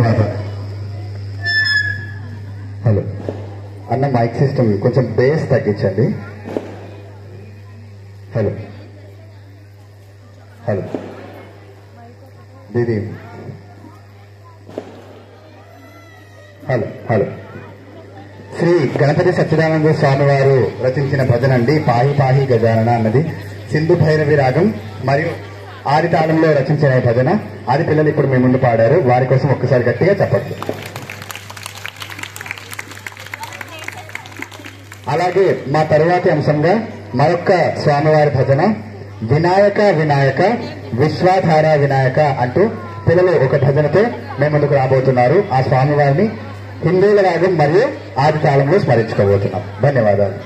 ధన్యవాదాలు. హలో అన్న, mic system కొంచెం బేస్ తగ్గించండి. హలో హలో దీది. హలో హలో శ్రీ గణపతి సచ్చిదానంద స్వామి వారు రచించిన భజన అండి పాహి పాహి గజానన అన్నది. సింధు భైరవి రాగం మరియు ఆది తాళంలో రచించిన భజన. ఆది పిల్లలు ఇప్పుడు మీ ముందు పాడారు. వారి కోసం ఒక్కసారి గట్టిగా చెప్పండి. అలాగే మా తరువాతి అంశంగా మరొక్క స్వామివారి భజన వినాయక వినాయక విశ్వాధార వినాయక అంటూ పిల్లలు ఒక భజనతో మేము ముందుకు రాబోతున్నారు. ఆ స్వామివారిని హిందువుల రాగం మరియు ఆది తాళంలో స్మరించుకోబోతున్నాం. ధన్యవాదాలు.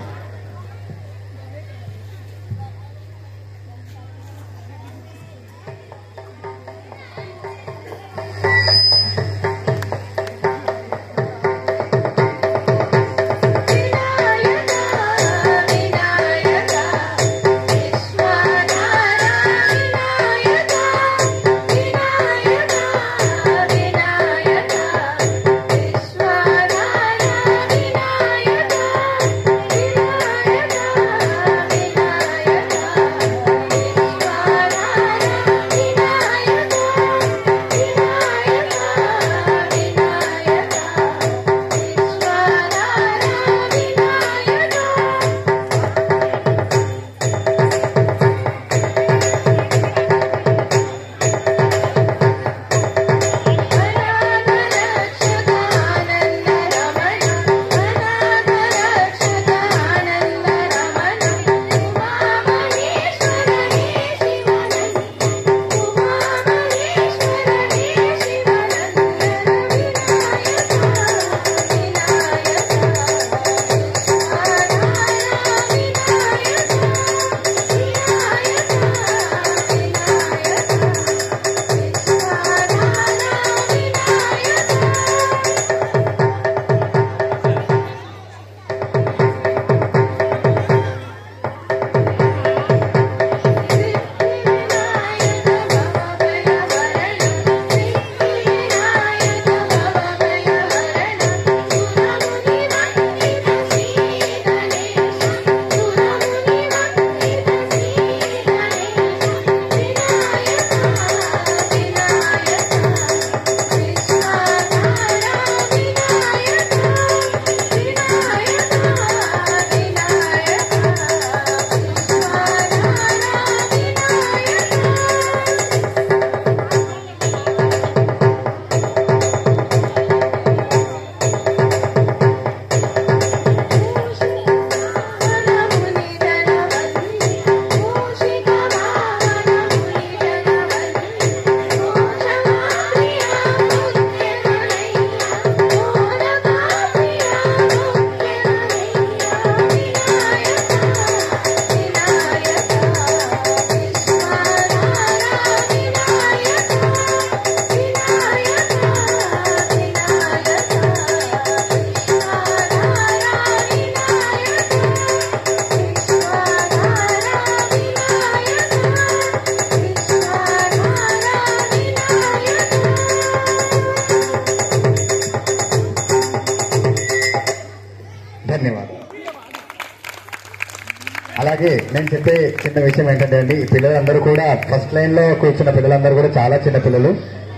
అలాగే నేను చెప్పే చిన్న విషయం ఏంటంటే అండి, ఈ పిల్లలందరూ కూడా ఫస్ట్ లైన్ లో కూర్చున్న పిల్లలందరూ కూడా చాలా చిన్న పిల్లలు.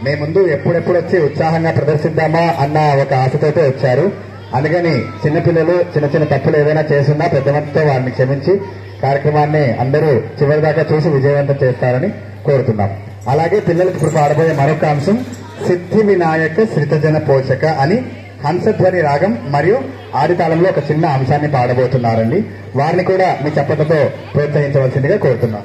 మీ ముందు ఎప్పుడెప్పుడు వచ్చి ఉత్సాహంగా ప్రదర్శిద్దామా అన్న ఒక ఆశతోటే వచ్చారు. అందుకని చిన్నపిల్లలు చిన్న చిన్న తప్పులు ఏదైనా చేస్తున్నా పెద్ద మనసుతో వారిని క్షమించి కార్యక్రమాన్ని అందరూ చివరి దాకా చూసి విజయవంతం చేస్తారని కోరుతున్నాం. అలాగే పిల్లలకు ఇప్పుడు పాడబోయే మరొక అంశం సిద్ధి వినాయక శ్రితజన పోషక అని హంసధ్వని రాగం మరియు ఆదితాళంలో ఒక చిన్న అంశాన్ని పాడబోతున్నారండి. వారిని కూడా మీ చప్పట్లతో ప్రోత్సహించవలసిందిగా కోరుతున్నాం.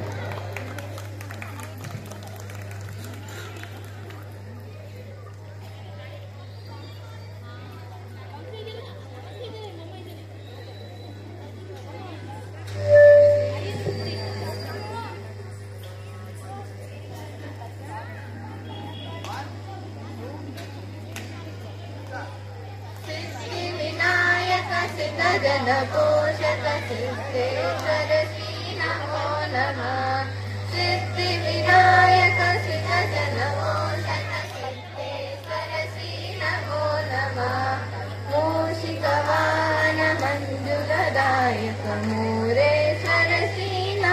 जन पोषक सिद्धेश्वर श्री नमो नमः। सिद्धि विनायक सिद्ध जन पोषक सिद्धेश्वर श्री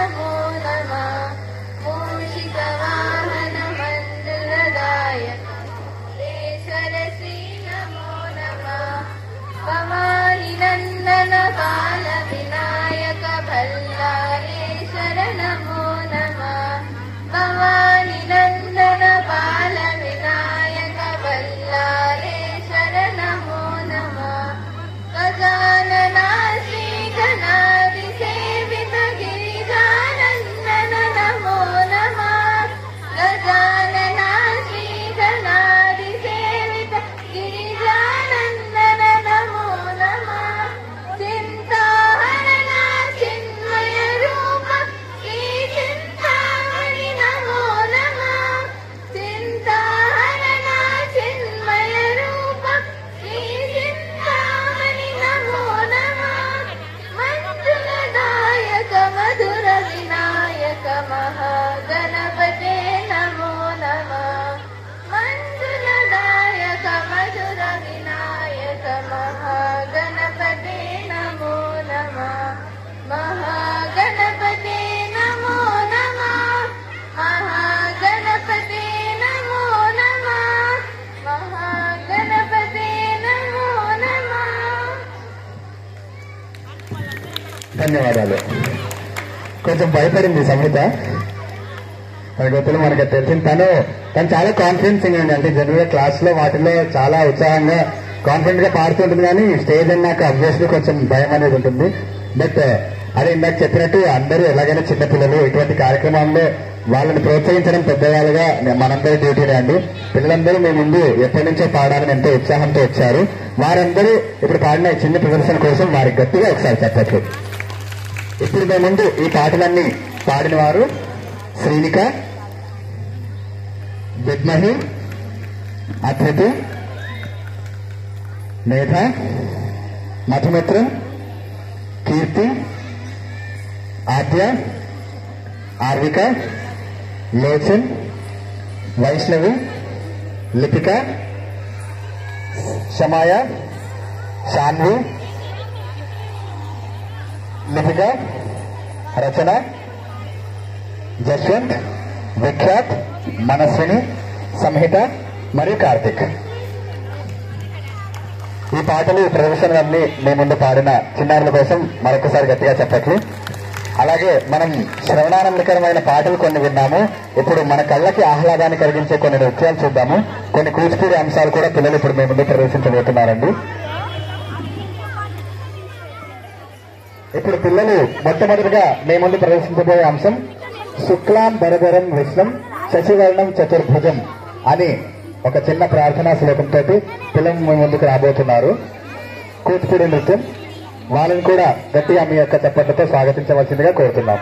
नमो नमः मूषिकवाहनमण्डलदायक ईश्वर श्री नमो नमः भवानी नन्दन बाल विनायक भल्लालेश्वर नमो नमः भवानी नन्दन बाल विनायक भल्लालेश्वर नमो नमः गजानना श्री गणाधि सेवित गिरिजानन्दन नमो नमः गजानना श्री गणाधि सेवित गिरिजानन्दन नमो नमः चिन्ताहरणा चिन्मय रूप श्री चिन्तामणि नमो नमः चिन्ताहरणा चिन्मय रूप श्री चिन्तामणि नमो नमः मञ्जुलदायक मधुर विनायक महागणपते नमो नमः मञ्जुलदायक मधुर विनायक महागणपते नमो नमः महागणपते नमो नमः महागणपते नमो नमः महागणपते नमो नमः ధన్యవాదాలు. కొంచెం భయపడింది సంహిత. మన గొప్పలు మనకు తెలిసిన తను చాలా కాన్ఫిడెన్స్ అండి. అంటే జనరల్ క్లాస్ లో వాటిలో చాలా ఉత్సాహంగా కాన్ఫిడెంట్ గా పాడుతుంటుంది, కానీ స్టేజ్ అన్నాక అబ్వియస్లీ కొంచెం భయం అనేది ఉంటుంది. బట్ అదే ఇందాక చెప్పినట్టు అందరూ ఎలాగైనా చిన్నపిల్లలు ఇటువంటి కార్యక్రమాల్లో వాళ్ళని ప్రోత్సహించడం పెద్దవాళ్ళుగా మనందరి డ్యూటీనే అండి. పిల్లలందరూ మీ ముందు ఎప్పటి నుంచో పాడాలని ఎంతో ఉత్సాహంతో వచ్చారు. వారందరూ ఇప్పుడు పాడిన చిన్న ప్రదర్శన కోసం వారికి గట్టిగా ఒకసారి చెప్పచ్చు. ఇప్పుడు మీ ముందు ఈ పాటలన్నీ పాడిన వారు శ్రీనిక, విద్మహి, అతిథి, మేధ, మధుమిత్రం, కీర్తి, ఆద్య, ఆర్విక, లోచన్, వైష్ణవి, లిపిక, షమాయ, శాన్వి, లిపిక, రచన, జస్వంత్, విఖ్యాత్, మనస్విని, సంహిత మరియు కార్తిక్. ఈ పాటలు ఈ ప్రదర్శనలన్నీ మీ ముందు పాడిన చిన్నారుల కోసం మరొకసారి గట్టిగా చెప్పట్లు. అలాగే మనం శ్రవణానందకరమైన పాటలు కొన్ని విన్నాము. ఇప్పుడు మన కళ్ళకి ఆహ్లాదాన్ని కలిగించే కొన్ని నృత్యాలు చూద్దాము. కొన్ని కూచిపూడి అంశాలు కూడా పిల్లలు ఇప్పుడు మీ ముందు ప్రదర్శించబోతున్నారండి. ఇప్పుడు పిల్లలు మొట్టమొదటిగా మీ ముందు ప్రదర్శించబోయే అంశం శుక్లాం భరధరం విష్ణం శశివర్ణం చతుర్భుజం అని ఒక చిన్న ప్రార్థనా శ్లోకంతో పిల్లలు మీ ముందుకు రాబోతున్నారు. కూచిపూడి నృత్యం. వాళ్ళని కూడా గట్టిగా మీ యొక్క చప్పట్లతో స్వాగతించవలసిందిగా కోరుతున్నాం.